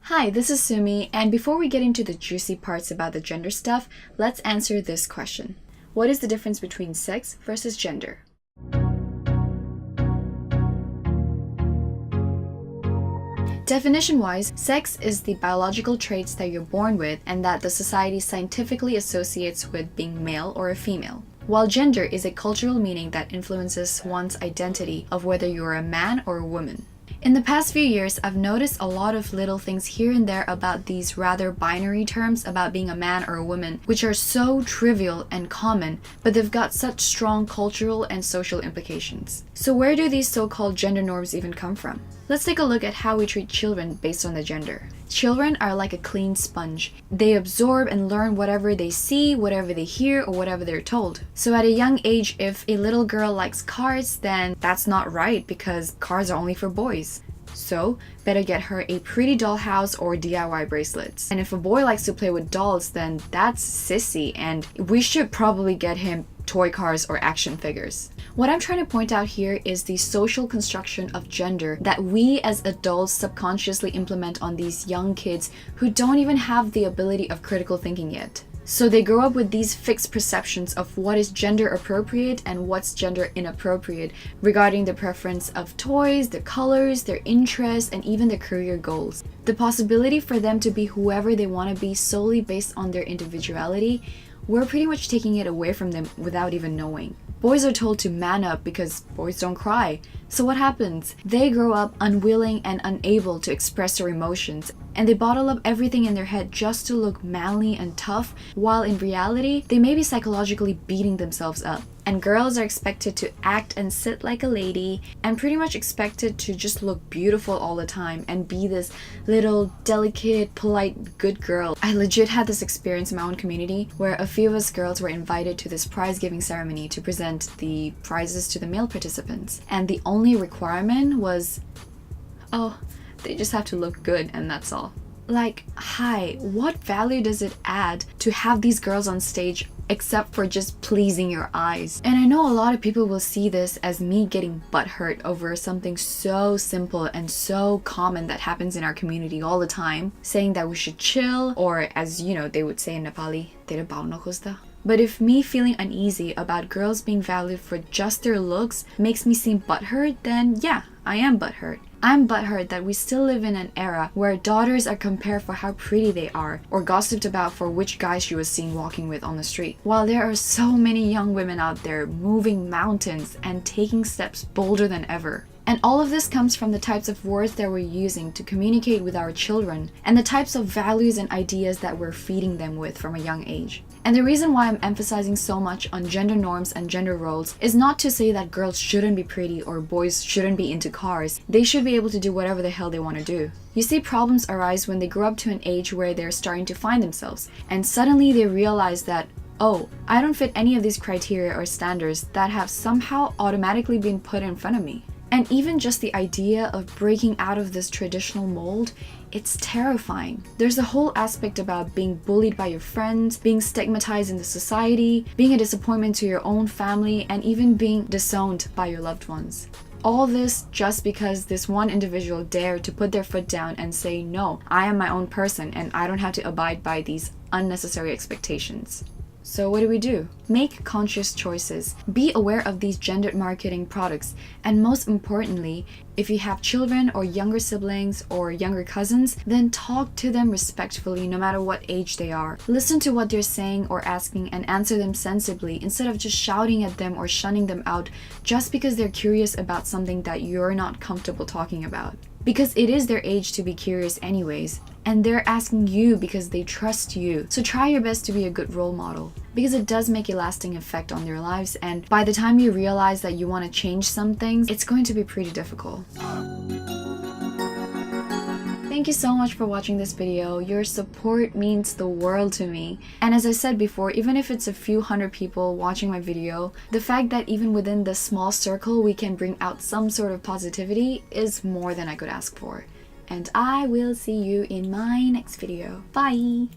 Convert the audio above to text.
Hi, this is Sumi, and before we get into the juicy parts about the gender stuff, let's answer this question. What is the difference between sex versus gender? Definition-wise, sex is the biological traits that you're born with and that the society scientifically associates with being male or a female, while gender is a cultural meaning that influences one's identity of whether you're a man or a woman. In the past few years, I've noticed a lot of little things here and there about these rather binary terms about being a man or a woman, which are so trivial and common, but they've got such strong cultural and social implications. So where do these so-called gender norms even come from? Let's take a look at how we treat children based on the gender. Children are like a clean sponge. They absorb and learn whatever they see, whatever they hear, or whatever they're told. So at a young age, if a little girl likes cars, then that's not right because cars are only for boys. So, better get her a pretty dollhouse or DIY bracelets. And if a boy likes to play with dolls, then that's sissy and we should probably get him toy cars or action figures. What I'm trying to point out here is the social construction of gender that we as adults subconsciously implement on these young kids who don't even have the ability of critical thinking yet. So they grow up with these fixed perceptions of what is gender appropriate and what's gender inappropriate regarding the preference of toys, their colors, their interests, and even their career goals. The possibility for them to be whoever they want to be solely based on their individuality, we're pretty much taking it away from them without even knowing. Boys are told to man up because boys don't cry. So what happens? They grow up unwilling and unable to express their emotions, and they bottle up everything in their head just to look manly and tough, while in reality, they may be psychologically beating themselves up. And girls are expected to act and sit like a lady, and pretty much expected to just look beautiful all the time and be this little delicate, polite, good girl. I legit had this experience in my own community where a few of us girls were invited to this prize-giving ceremony to present the prizes to the male participants. And the only requirement was, oh, they just have to look good and that's all. Like, hi, what value does it add to have these girls on stage except for just pleasing your eyes? And I know a lot of people will see this as me getting butthurt over something so simple and so common that happens in our community all the time, saying that we should chill, or as you know, they would say in Nepali, "Tere bhau nakhosta." But if me feeling uneasy about girls being valued for just their looks makes me seem butthurt, then yeah, I am butthurt. I'm butthurt that we still live in an era where daughters are compared for how pretty they are, or gossiped about for which guy she was seen walking with on the street, while there are so many young women out there moving mountains and taking steps bolder than ever. And all of this comes from the types of words that we're using to communicate with our children, and the types of values and ideas that we're feeding them with from a young age. And the reason why I'm emphasizing so much on gender norms and gender roles is not to say that girls shouldn't be pretty or boys shouldn't be into cars. They should be able to do whatever the hell they want to do. You see, problems arise when they grow up to an age where they're starting to find themselves, and suddenly they realize that, oh, I don't fit any of these criteria or standards that have somehow automatically been put in front of me. And even just the idea of breaking out of this traditional mold, it's terrifying. There's a whole aspect about being bullied by your friends, being stigmatized in the society, being a disappointment to your own family, and even being disowned by your loved ones. All this just because this one individual dared to put their foot down and say, no, I am my own person and I don't have to abide by these unnecessary expectations. So what do? Make conscious choices. Be aware of these gendered marketing products. And most importantly, if you have children or younger siblings or younger cousins, then talk to them respectfully no matter what age they are. Listen to what they're saying or asking and answer them sensibly instead of just shouting at them or shunning them out just because they're curious about something that you're not comfortable talking about. Because it is their age to be curious anyways, and they're asking you because they trust you. So try your best to be a good role model, because it does make a lasting effect on their lives, and by the time you realize that you want to change some things, it's going to be pretty difficult. Thank you so much for watching this video. Your support means the world to me. And as I said before, even if it's a few hundred people watching my video, the fact that even within this small circle we can bring out some sort of positivity is more than I could ask for. And I will see you in my next video. Bye!